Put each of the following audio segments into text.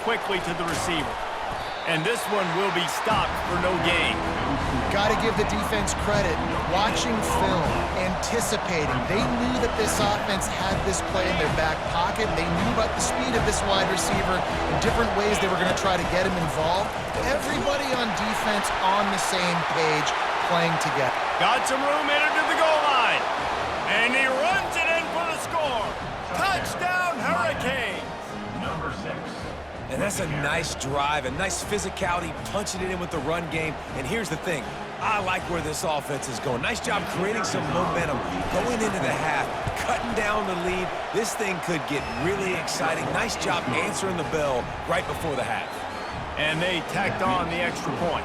quickly to the receiver. And this one will be stopped for no gain. Got to give the defense credit. Watching film, anticipating. They knew that this offense had this play in their back pocket. They knew about the speed of this wide receiver and different ways they were going to try to get him involved. Everybody on defense on the same page, playing together. Got some room in it to the goal line. And he runs it in for the score. Touchdown, Hurricanes. Number 6. And that's a nice drive, a nice physicality, punching it in with the run game. And here's the thing. I like where this offense is going. Nice job creating some momentum, going into the half, cutting down the lead. This thing could get really exciting. Nice job answering the bell right before the half. And they tacked on the extra point.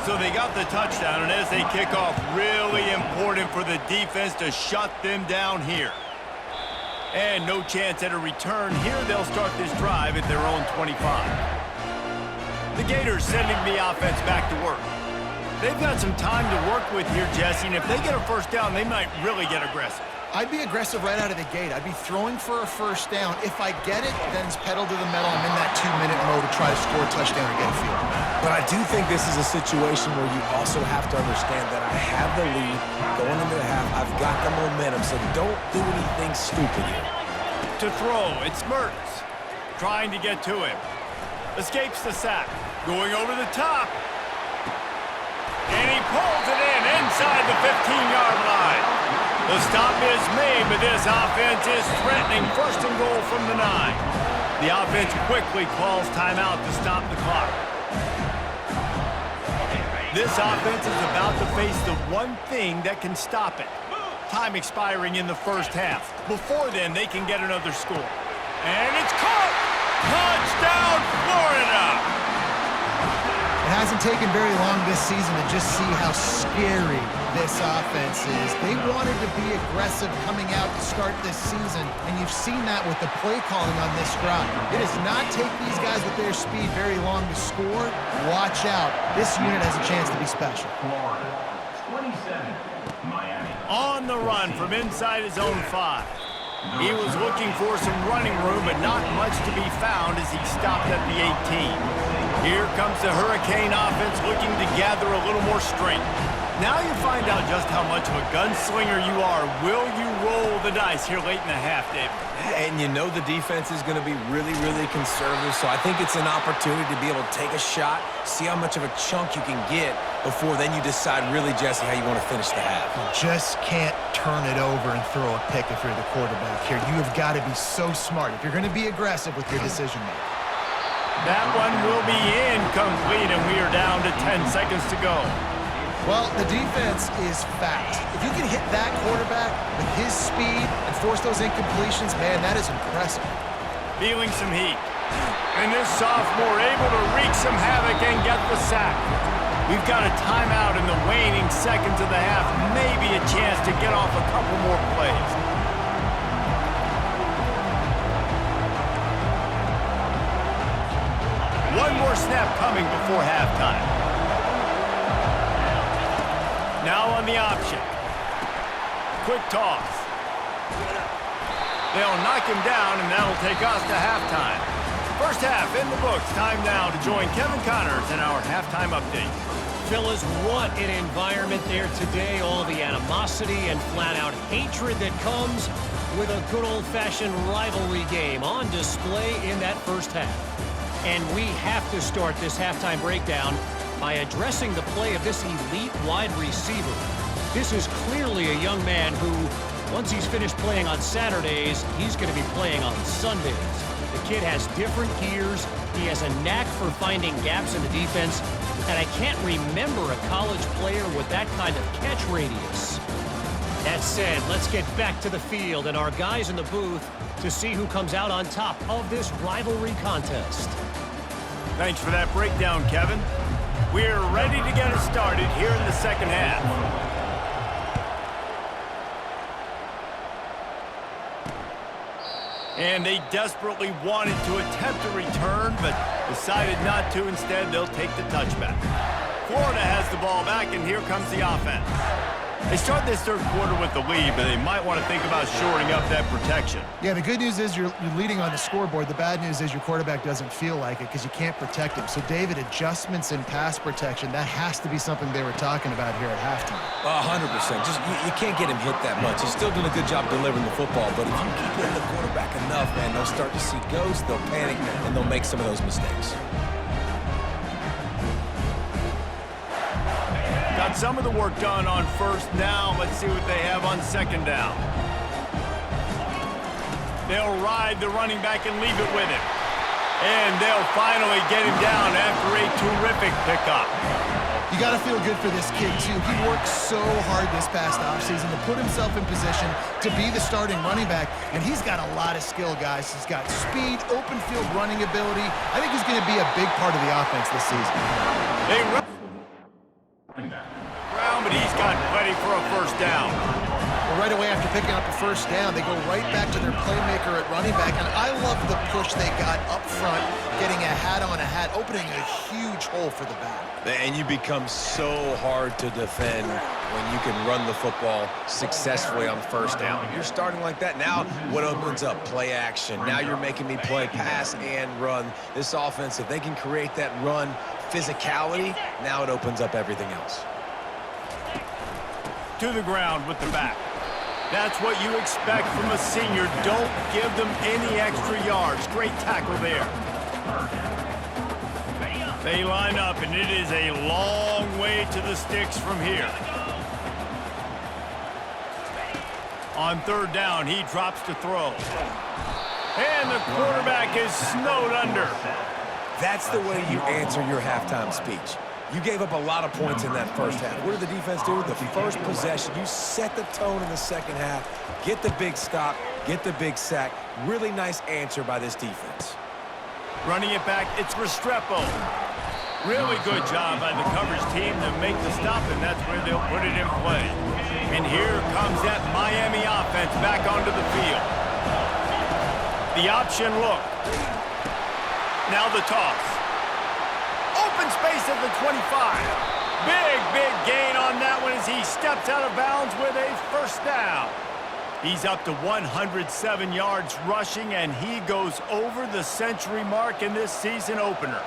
So they got the touchdown, and as they kick off, really important for the defense to shut them down here. And no chance at a return. Here they'll start this drive at their own 25. The Gators sending the offense back to work. They've got some time to work with here, Jesse, and if they get a first down, they might really get aggressive. I'd be aggressive right out of the gate. I'd be throwing for a first down. If I get it, then it's pedal to the metal. I'm in that 2-minute mode to try to score a touchdown or get a field. But I do think this is a situation where you also have to understand that I have the lead going into the half. I've got the momentum, so don't do anything stupid here. To throw, it's Mertz. Trying to get to him. Escapes the sack. Going over the top. And he pulls it in inside the 15-yard line. The stop is made, but this offense is threatening first and goal from the 9. The offense quickly calls timeout to stop the clock. This offense is about to face the one thing that can stop it. Time expiring in the first half. Before then, they can get another score. And it's caught! Touchdown, Florida! It hasn't taken very long this season to just see how scary this offense is. They wanted to be aggressive coming out to start this season, and you've seen that with the play calling on this drive. It does not take these guys with their speed very long to score. Watch out. This unit has a chance to be special. Florida. 27. Miami. On the run from inside his own 5. He was looking for some running room, but not much to be found as he stopped at the 18. Here comes the Hurricane offense looking to gather a little more strength. Now you find out just how much of a gunslinger you are. Will you roll the dice here late in the half, David? And you know the defense is going to be really, really conservative, so I think it's an opportunity to be able to take a shot, see how much of a chunk you can get before then you decide really, Jesse, how you want to finish the half. You just can't turn it over and throw a pick if you're the quarterback here. You have got to be so smart if you're going to be aggressive with your decision-making. That one will be incomplete, and we are down to 10 seconds to go. Well, the defense is fact. If you can hit that quarterback with his speed and force those incompletions, man, that is impressive. Feeling some heat. And this sophomore able to wreak some havoc and get the sack. We've got a timeout in the waning seconds of the half. Maybe a chance to get off a couple more plays. One more snap coming before halftime. Now on the option. Quick toss. They'll knock him down, and that'll take us to halftime. First half in the books. Time now to join Kevin Connors in our halftime update. Fellas, what an environment there today. All the animosity and flat-out hatred that comes with a good old-fashioned rivalry game on display in that first half. And we have to start this halftime breakdown by addressing the play of this elite wide receiver. This is clearly a young man who, once he's finished playing on Saturdays, he's going to be playing on Sundays. The kid has different gears. He has a knack for finding gaps in the defense. And I can't remember a college player with that kind of catch radius. That said, let's get back to the field and our guys in the booth to see who comes out on top of this rivalry contest. Thanks for that breakdown, Kevin. We're ready to get it started here in the second half. And they desperately wanted to attempt a return, but decided not to. Instead, they'll take the touchback. Florida has the ball back, and here comes the offense. They start this third quarter with the lead, but they might want to think about shoring up that protection. Yeah, the good news is you're leading on the scoreboard. The bad news is your quarterback doesn't feel like it because you can't protect him. So, David, adjustments in pass protection, that has to be something they were talking about here at halftime. 100%. Just you can't get him hit that much. He's still doing a good job delivering the football, but if you keep hitting the quarterback enough, man, they'll start to see ghosts, they'll panic, and they'll make some of those mistakes. Got some of the work done on first down. Let's see what they have on second down. They'll ride the running back and leave it with him. And they'll finally get him down after a terrific pickup. You got to feel good for this kid, too. He worked so hard this past offseason to put himself in position to be the starting running back, and he's got a lot of skill, guys. He's got speed, open field running ability. I think he's going to be a big part of the offense this season. They run, but he's got plenty for a first down. Well, right away after picking up a first down, they go right back to their playmaker at running back, and I love the push they got up front, getting a hat on a hat, opening a huge hole for the back. And you become so hard to defend when you can run the football successfully on first down. You're starting like that. Now what opens up? Play action. Now you're making me play pass and run. This offense, if they can create that run physicality, now it opens up everything else. To the ground with the back. That's what you expect from a senior. Don't give them any extra yards. Great tackle there. They line up, and it is a long way to the sticks from here. On third down, he drops to throw. And the quarterback is snowed under. That's the way you answer your halftime speech. You gave up a lot of points in that first half. What did the defense do? The first possession, you set the tone in the second half, get the big stop, get the big sack. Really nice answer by this defense. Running it back, it's Restrepo. Really good job by the coverage team to make the stop, and that's where they'll put it in play. And here comes that Miami offense back onto the field. The option look. Now the toss. Open space at the 25. Big gain on that one as he steps out of bounds with a first down. He's up to 107 yards rushing, and he goes over the century mark in this season opener.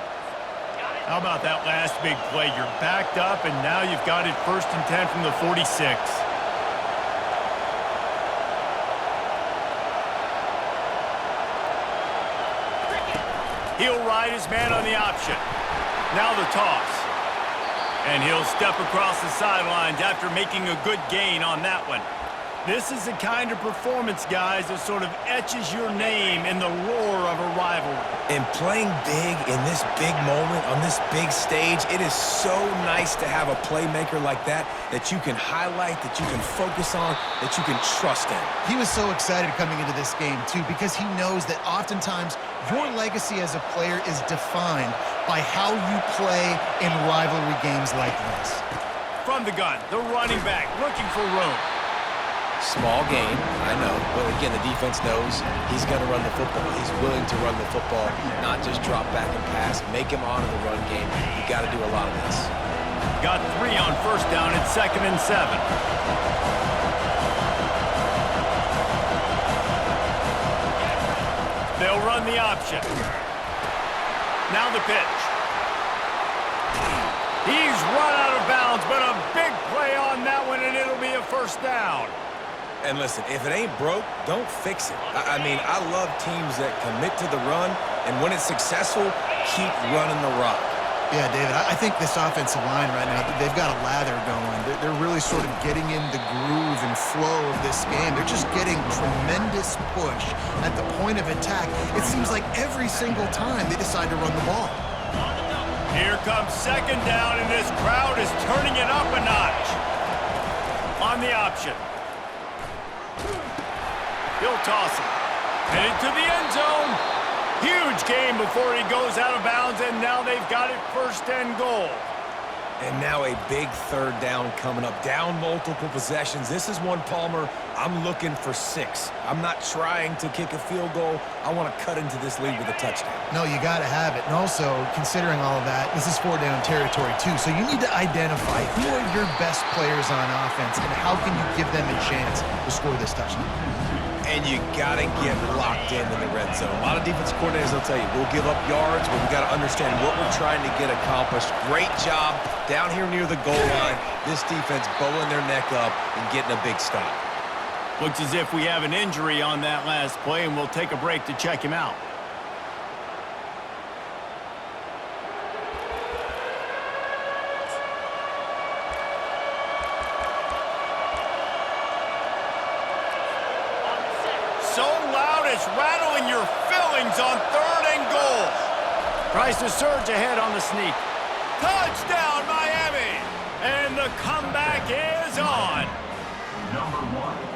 How about that last big play? You're backed up, and now you've got it 1st and 10 from the 46. He'll ride his man on the option. Now the toss. And he'll step across the sidelines after making a good gain on that one. This is the kind of performance, guys, that sort of etches your name in the roar of a rivalry. And playing big in this big moment, on this big stage, it is so nice to have a playmaker like that you can highlight, that you can focus on, that you can trust in. He was so excited coming into this game, too, because he knows that oftentimes your legacy as a player is defined by how you play in rivalry games like this. From the gun, the running back looking for room. Small gain, I know, but again, the defense knows he's going to run the football. He's willing to run the football, not just drop back and pass, make him honor the run game. You got to do a lot of this. Got 3 on first down at 2nd and 7. They'll run the option. Now the pitch. He's run out of bounds, but a big play on that one, and it'll be a first down. And listen, if it ain't broke, don't fix it. I mean, I love teams that commit to the run, and when it's successful, keep running the rock. Yeah, David, I think this offensive line right now, they've got a lather going. They're really sort of getting in the groove and flow of this game. They're just getting tremendous push at the point of attack. It seems like every single time they decide to run the ball. Here comes 2nd down, and this crowd is turning it up a notch. On the option. He'll toss it. Headed to the end zone. Huge gain before he goes out of bounds, and now they've got it 1st and goal. And now a big third down coming up. Down multiple possessions. This is one, Palmer, I'm looking for 6. I'm not trying to kick a field goal. I want to cut into this lead with a touchdown. No, you got to have it. And also, considering all of that, this is 4-down territory too. So you need to identify who are your best players on offense and how can you give them a chance to score this touchdown. And you got to get locked in the red zone. A lot of defense coordinators will tell you, we'll give up yards, but we got to understand what we're trying to get accomplished. Great job down here near the goal line. This defense bowling their neck up and getting a big stop. Looks as if we have an injury on that last play, and we'll take a break to check him out. So loud it's rattling your fillings on 3rd and goal. Tries to surge ahead on the sneak. Touchdown, Miami! And the comeback is on.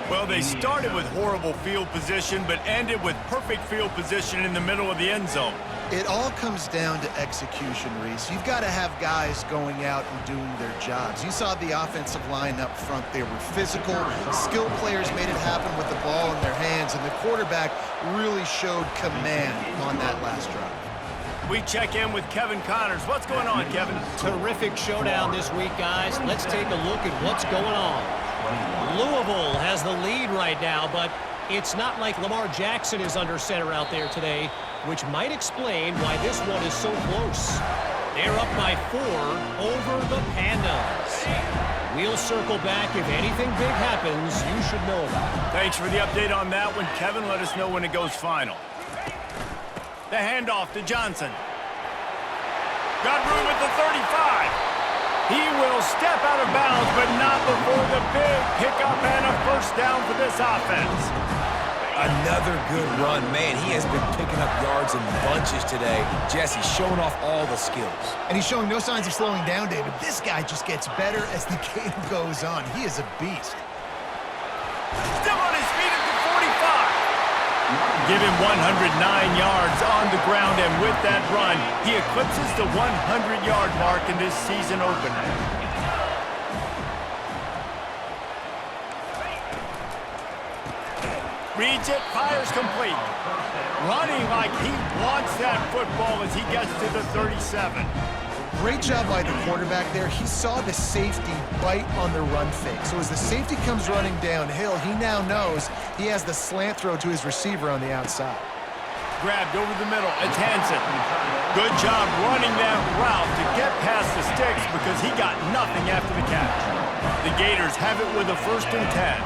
Well, they started with horrible field position, but ended with perfect field position in the middle of the end zone. It all comes down to execution, Reese. You've got to have guys going out and doing their jobs. You saw the offensive line up front. They were physical. Skilled players made it happen with the ball in their hands, and the quarterback really showed command on that last drive. We check in with Kevin Connors. What's going on, Kevin? Terrific showdown this week, guys. Let's take a look at what's going on. Louisville has the lead right now, but it's not like Lamar Jackson is under center out there today, which might explain why this one is so close. They're up by 4 over the Pandas. We'll circle back. If anything big happens, you should know about it. Thanks for the update on that one, Kevin. Let us know when it goes final. The handoff to Johnson. Got room at the 35. He will step out of bounds, but not before the big pickup and a first down for this offense. Another good run. Man, he has been picking up yards in bunches today. Jesse showing off all the skills. And he's showing no signs of slowing down, David. This guy just gets better as the game goes on. He is a beast. Still on his feet at the 45. Give him 109 yards on the ground, and with that run, he eclipses the 100-yard mark in this season opener. Reads it, fires complete. Running like he wants that football as he gets to the 37. Great job by the quarterback there. He saw the safety bite on the run fake. So as the safety comes running downhill, he now knows he has the slant throw to his receiver on the outside. Grabbed over the middle. It's Hansen. Good job running that route to get past the sticks because he got nothing after the catch. The Gators have it with a 1st and 10.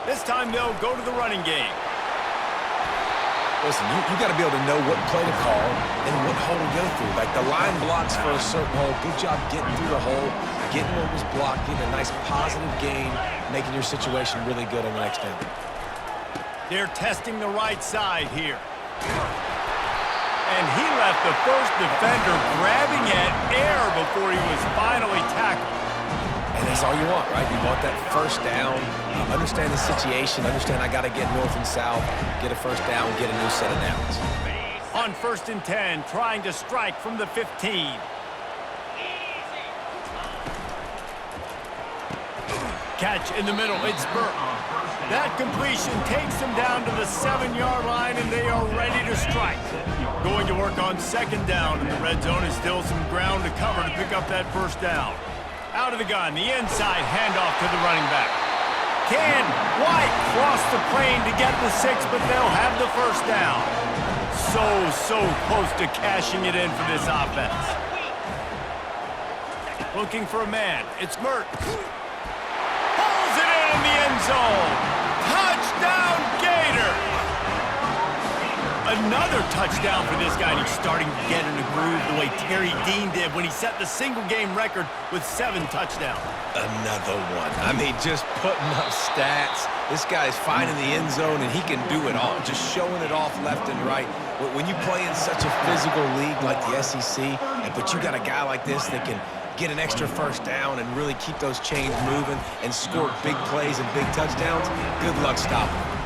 This time they'll go to the running game. Listen, you got to be able to know what play to call and what hole to go through. Like the line blocks for a certain hole. Good job getting through the hole, getting what was blocked, getting a nice positive gain, making your situation really good on the next down. They're testing the right side here. And he left the first defender grabbing at air before he was finally tackled. And that's all you want, right? You want that first down, understand the situation, understand I got to get north and south, get a first down, get a new set of downs. On 1st and 10, trying to strike from the 15. Catch in the middle, it's Burke. That completion takes them down to the 7-yard line, and they are ready to strike. Going to work on 2nd down, and the red zone is still some ground to cover to pick up that first down. Out of the gun, the inside handoff to the running back. Can White cross the plane to get the 6, but they'll have the first down. So close to cashing it in for this offense. Looking for a man. It's Mertz. Pulls it in the end zone. Touchdown, Gators! Another touchdown for this guy, and he's starting to get in a groove the way Terry Dean did when he set the single-game record with 7 touchdowns. Another one. I mean, just putting up stats. This guy's finding the end zone, and he can do it all, just showing it off left and right. When you play in such a physical league like the SEC, but you got a guy like this that can get an extra first down and really keep those chains moving and score big plays and big touchdowns, good luck stopping him.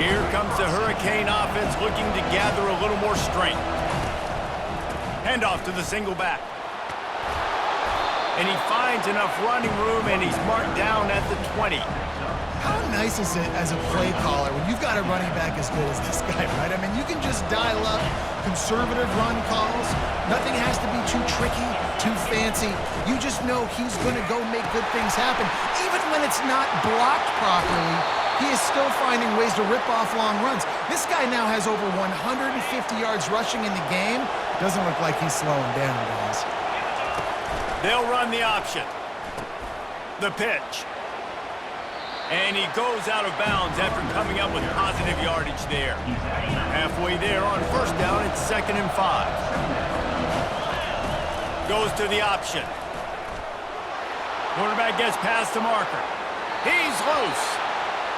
Here comes the Hurricane offense looking to gather a little more strength. Handoff to the single back. And he finds enough running room, and he's marked down at the 20. How nice is it as a play caller when you've got a running back as good as this guy, right? I mean, you can just dial up conservative run calls. Nothing has to be too tricky, too fancy. You just know he's going to go make good things happen. Even when it's not blocked properly, he is still finding ways to rip off long runs. This guy now has over 150 yards rushing in the game. Doesn't look like he's slowing down, guys. They'll run the option. The pitch. And he goes out of bounds after coming up with positive yardage there. Halfway there on first down, it's 2nd and 5. Goes to the option. Quarterback gets past the marker. He's loose.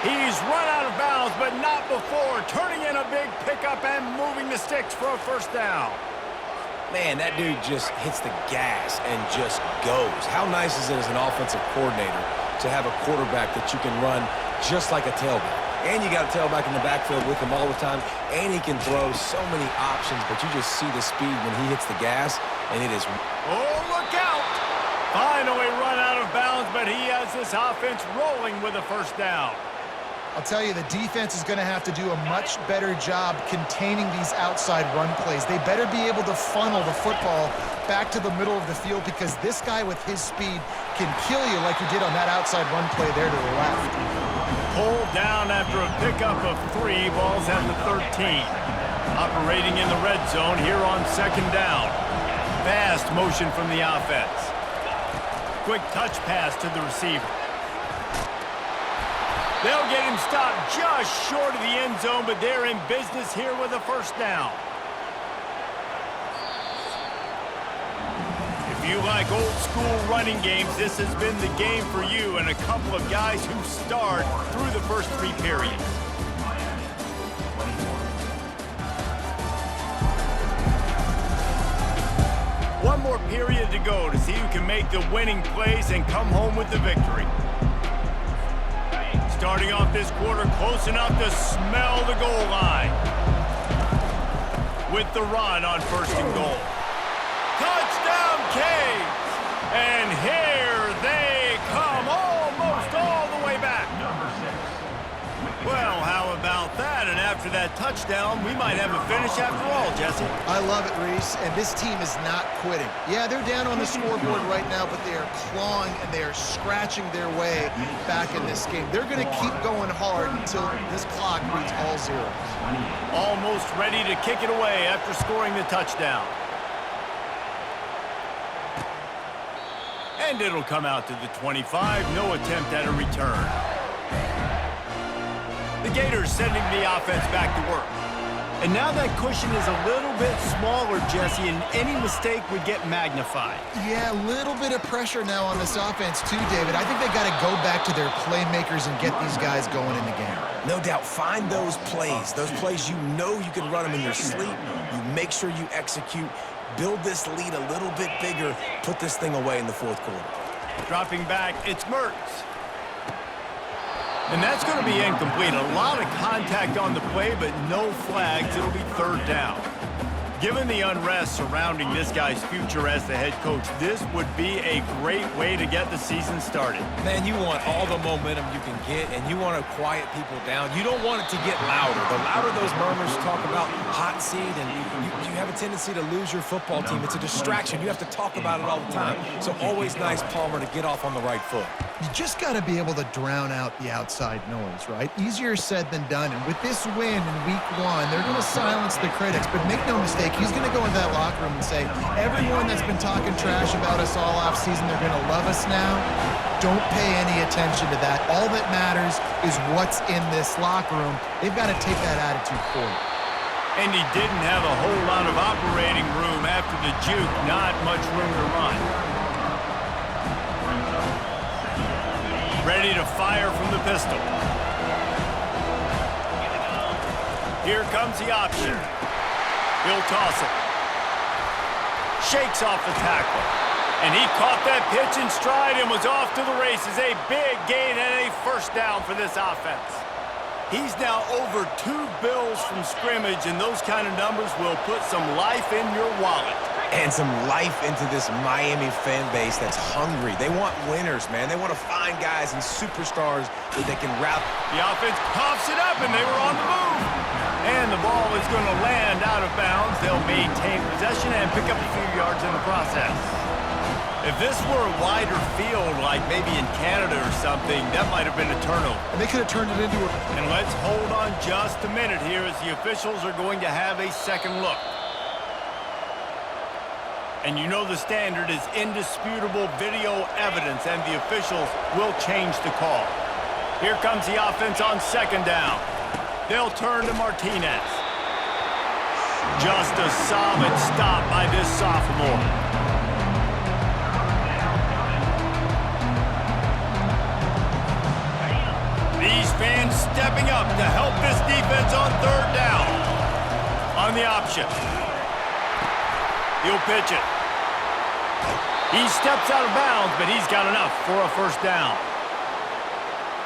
He's run out of bounds, but not before turning in a big pickup and moving the sticks for a first down. Man, that dude just hits the gas and just goes. How nice is it as an offensive coordinator to have a quarterback that you can run just like a tailback? And you got a tailback in the backfield with him all the time, and he can throw so many options, but you just see the speed when he hits the gas, and it is... Oh, look out! Finally run out of bounds, but he has this offense rolling with a first down. I'll tell you, the defense is going to have to do a much better job containing these outside run plays. They better be able to funnel the football back to the middle of the field because this guy with his speed can kill you like he did on that outside run play there to the left. Pulled down after a pickup of 3, balls at the 13. Operating in the red zone here on 2nd down. Fast motion from the offense. Quick touch pass to the receiver. They'll get him stopped just short of the end zone, but they're in business here with a first down. If you like old school running games, this has been the game for you and a couple of guys who start through the first 3 periods. One more period to go to see who can make the winning plays and come home with the victory. Starting off this quarter close enough to smell the goal line. With the run on 1st and goal. Touchdown, Caves! And here they come, almost all the way back. Well, how about that? And after that touchdown, we might have a finish after all, Jesse. I love it, Reese, and this team is not quitting. Yeah, they're down on the scoreboard right now, but they are clawing and they are scratching their way back in this game. They're going to keep going hard until this clock reads all zeros. Almost ready to kick it away after scoring the touchdown. And it'll come out to the 25. No attempt at a return. The Gators sending the offense back to work. And now that cushion is a little bit smaller, Jesse, and any mistake would get magnified. Yeah, a little bit of pressure now on this offense too, David. I think they got to go back to their playmakers and get these guys going in the game. No doubt, find those plays you know you can run them in your sleep. You make sure you execute, build this lead a little bit bigger, put this thing away in the 4th quarter. Dropping back, it's Mertz. And that's going to be incomplete. A lot of contact on the play, but no flags. It'll be 3rd down. Given the unrest surrounding this guy's future as the head coach, this would be a great way to get the season started. Man, you want all the momentum you can get, and you want to quiet people down. You don't want it to get louder. The louder those murmurs talk about hot seat, and you have a tendency to lose your football team. It's a distraction. You have to talk about it all the time. So always nice, Palmer, to get off on the right foot. You just got to be able to drown out the outside noise, right? Easier said than done. And with this win in week 1, they're going to silence the critics. But make no mistake, he's going to go into that locker room and say, everyone that's been talking trash about us all offseason, they're going to love us now. Don't pay any attention to that. All that matters is what's in this locker room. They've got to take that attitude forward. And he didn't have a whole lot of operating room after the juke. Not much room to run. Ready to fire from the pistol. Here comes the option. He'll toss it. Shakes off the tackle. And he caught that pitch in stride and was off to the races. A big gain and a first down for this offense. He's now over 2 bills from scrimmage, and those kind of numbers will put some life in your wallet. And some life into this Miami fan base that's hungry. They want winners, man. They want to find guys and superstars that they can route. The offense pops it up, and they were on the move. And the ball is going to land out of bounds. They'll maintain possession and pick up a few yards in the process. If this were a wider field, like maybe in Canada or something, that might have been a turnover. And they could have turned it into a... And let's hold on just a minute here as the officials are going to have a second look. And you know the standard is indisputable video evidence, and the officials will change the call. Here comes the offense on second down. They'll turn to Martinez. Just a solid stop by this sophomore. These fans stepping up to help this defense on third down. On the option. He'll pitch it. He steps out of bounds, but he's got enough for a first down.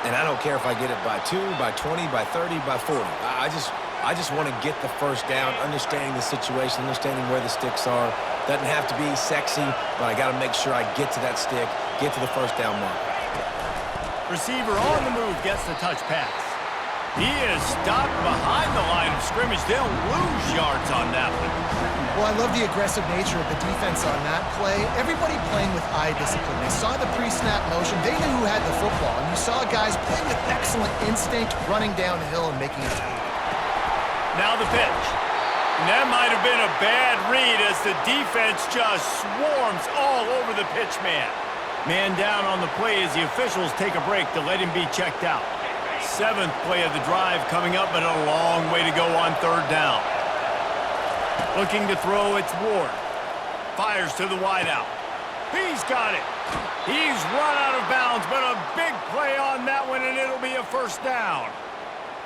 And I don't care if I get it by 2, by 20, by 30, by 40. I just want to get the first down, understanding the situation, understanding where the sticks are. Doesn't have to be sexy, but I got to make sure I get to that stick, get to the first down mark. Receiver on the move gets the touch pass. He is stopped behind the line of scrimmage. They'll lose yards on that one. Well, I love the aggressive nature of the defense on that play. Everybody playing with eye discipline. They saw the pre-snap motion. They knew who had the football. And you saw guys playing with excellent instinct, running downhill and making a take. Now the pitch. And that might have been a bad read as the defense just swarms all over the pitch man. Man down on the play as the officials take a break to let him be checked out. 7th play of the drive coming up, but a long way to go on third down. Looking to throw, it's Ward. Fires to the wideout. He's got it. He's run out of bounds, but a big play on that one, and it'll be a first down.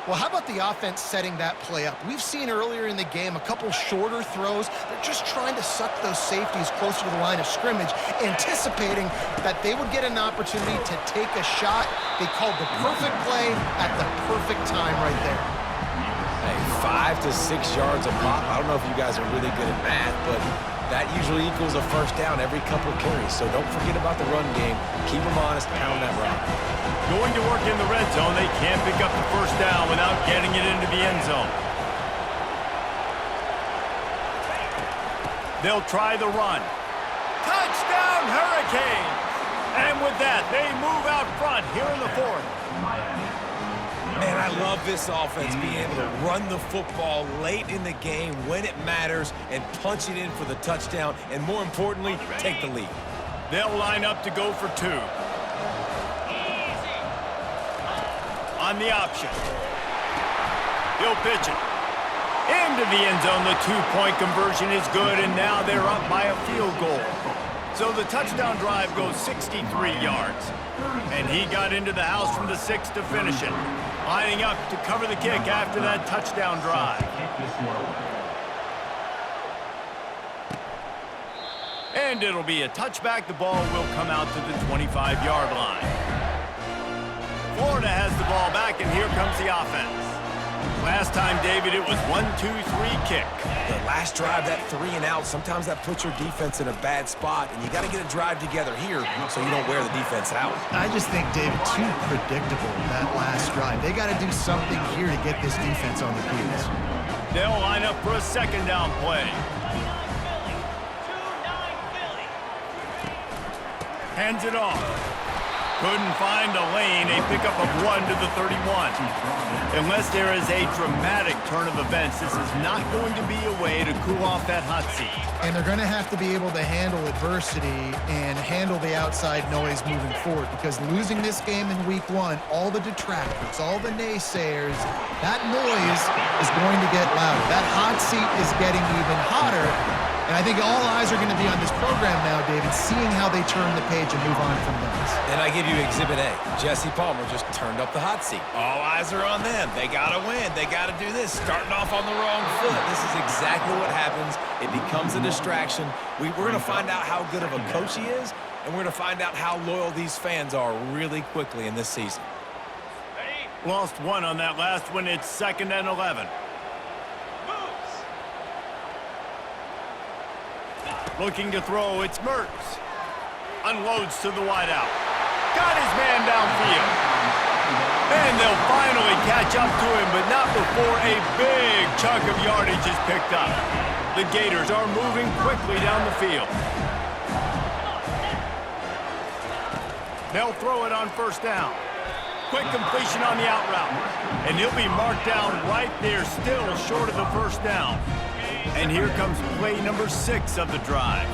Well, how about the offense setting that play up? We've seen earlier in the game a couple shorter throws. They're just trying to suck those safeties closer to the line of scrimmage, anticipating that they would get an opportunity to take a shot. They called the perfect play at the perfect time right there. Hey, 5 to 6 yards a pop. I don't know if you guys are really good at math, but that usually equals a first down every couple of carries. So don't forget about the run game. Keep them honest, pound that rock. Going to work in the red zone, they can't pick up the first down without getting it into the end zone. They'll try the run. Touchdown, Hurricanes! And with that, they move out front here in the 4th. Man, I love this offense being able to run the football late in the game when it matters and punch it in for the touchdown, and more importantly, take the lead. They'll line up to go for 2. On the option. He'll pitch it. Into the end zone, the 2-point conversion is good, and now they're up by a field goal. So the touchdown drive goes 63 yards. And he got into the house from the 6 to finish it. Lining up to cover the kick after that touchdown drive. And it'll be a touchback. The ball will come out to the 25-yard line. Florida has the ball back, and here comes the offense. Last time, David, it was 1-2-3 kick. The last drive, that 3 and out, sometimes that puts your defense in a bad spot, and you got to get a drive together here so you don't wear the defense out. I just think, David, too predictable, that last drive. They got to do something here to get this defense on the heels. They'll line up for a second down play. Hands it off. Couldn't find a lane. A pickup of 1 to the 31. Unless there is a dramatic turn of events, this is not going to be a way to cool off that hot seat. And they're going to have to be able to handle adversity and handle the outside noise moving forward, because losing this game in week 1, all the detractors, all the naysayers, that noise is going to get louder. That hot seat is getting even hotter. And I think all eyes are going to be on this program now, David, seeing how they turn the page and move on from this. And I give you Exhibit A. Jesse Palmer just turned up the hot seat. All eyes are on them. They got to win. They got to do this. Starting off on the wrong foot. This is exactly what happens. It becomes a distraction. We're going to find out how good of a coach he is, and we're going to find out how loyal these fans are really quickly in this season. Lost 1 on that last one. It's 2nd and 11. Looking to throw, it's Mertz. Unloads to the wideout. Got his man downfield. And they'll finally catch up to him, but not before a big chunk of yardage is picked up. The Gators are moving quickly down the field. They'll throw it on first down. Quick completion on the out route. And he'll be marked down right there, still short of the first down. And here comes play number 6 of the drive.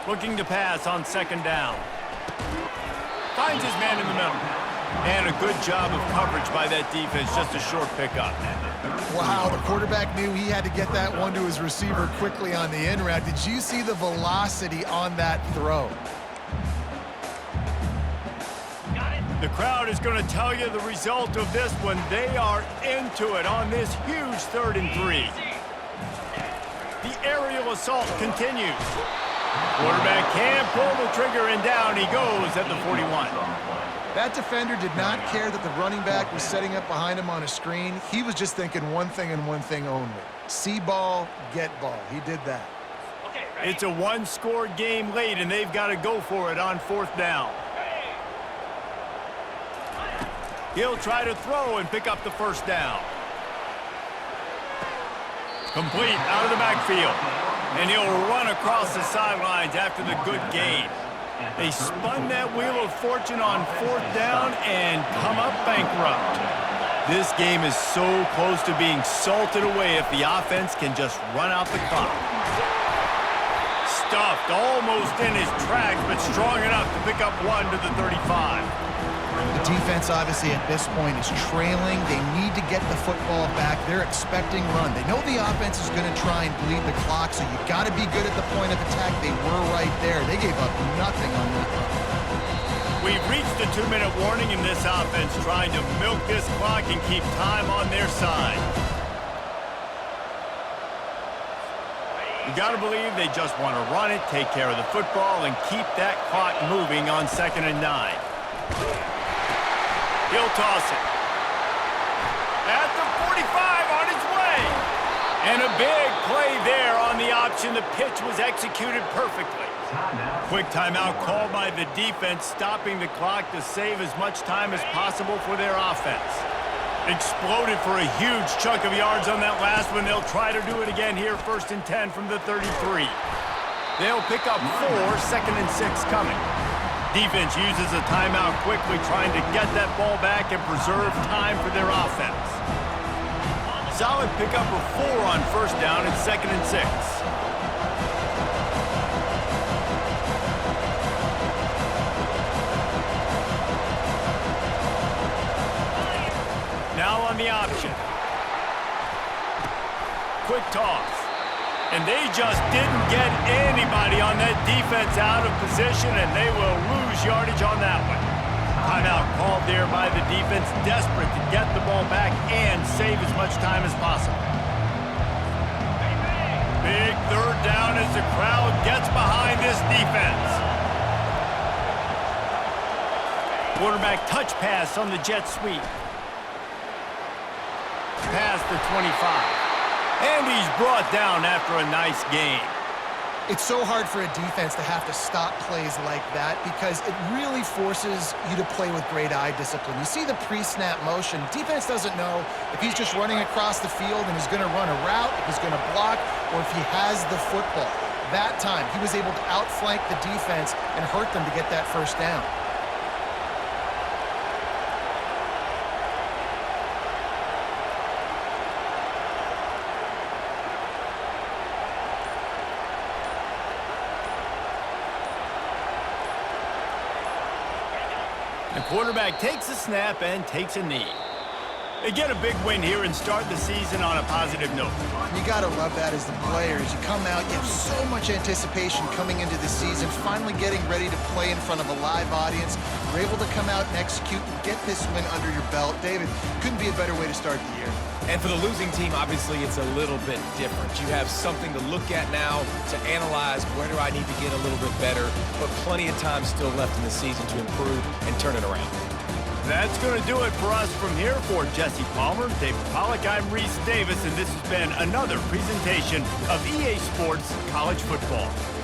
Looking to pass on second down. Finds his man in the middle. And a good job of coverage by that defense, just a short pickup. Wow, the quarterback knew he had to get that one to his receiver quickly on the in route. Did you see the velocity on that throw? The crowd is going to tell you the result of this one. They are into it on this huge 3rd and 3. The aerial assault continues. Quarterback can't pull the trigger, and down he goes at the 41. That defender did not care that the running back was setting up behind him on a screen. He was just thinking one thing and one thing only. See ball, get ball. He did that. It's a one-score game late, and they've got to go for it on 4th down. He'll try to throw and pick up the first down. Complete out of the backfield. And he'll run across the sidelines after the good gain. They spun that wheel of fortune on 4th down and come up bankrupt. This game is so close to being salted away if the offense can just run out the clock. Stuffed almost in his tracks, but strong enough to pick up 1 to the 35. The defense, obviously, at this point is trailing. They need to get the football back. They're expecting run. They know the offense is going to try and bleed the clock, so you got to be good at the point of attack. They were right there. They gave up nothing on that run. We've reached the 2-minute warning in this offense, trying to milk this clock and keep time on their side. You got to believe they just want to run it, take care of the football, and keep that clock moving on 2nd and 9. He'll toss it. At the 45, on its way. And a big play there on the option. The pitch was executed perfectly. Quick timeout called by the defense, stopping the clock to save as much time as possible for their offense. Exploded for a huge chunk of yards on that last one. They'll try to do it again here, 1st and 10 from the 33. They'll pick up 4, 2nd and 6 coming. Defense uses a timeout quickly, trying to get that ball back and preserve time for their offense. Solid pickup of 4 on 1st down and 2nd and 6. Now on the option. Quick toss. And they just didn't get anybody on that defense out of position, and they will lose yardage on that one. Timeout called there by the defense, desperate to get the ball back and save as much time as possible. Big 3rd down as the crowd gets behind this defense. Quarterback touch pass on the jet sweep. Past the 25. And he's brought down after a nice game. It's so hard for a defense to have to stop plays like that because it really forces you to play with great eye discipline. You see the pre-snap motion. Defense doesn't know if he's just running across the field and he's going to run a route, if he's going to block, or if he has the football. That time, he was able to outflank the defense and hurt them to get that first down. The quarterback takes a snap and takes a knee. They get a big win here and start the season on a positive note. You got to love that as the players. You come out, you have so much anticipation coming into the season, finally getting ready to play in front of a live audience. You're able to come out and execute and get this win under your belt. David, couldn't be a better way to start the year. And for the losing team, obviously, it's a little bit different. You have something to look at now, to analyze where do I need to get a little bit better, but plenty of time still left in the season to improve and turn it around. That's going to do it for us from here. For Jesse Palmer, David Pollack, I'm Reese Davis, and this has been another presentation of EA Sports College Football.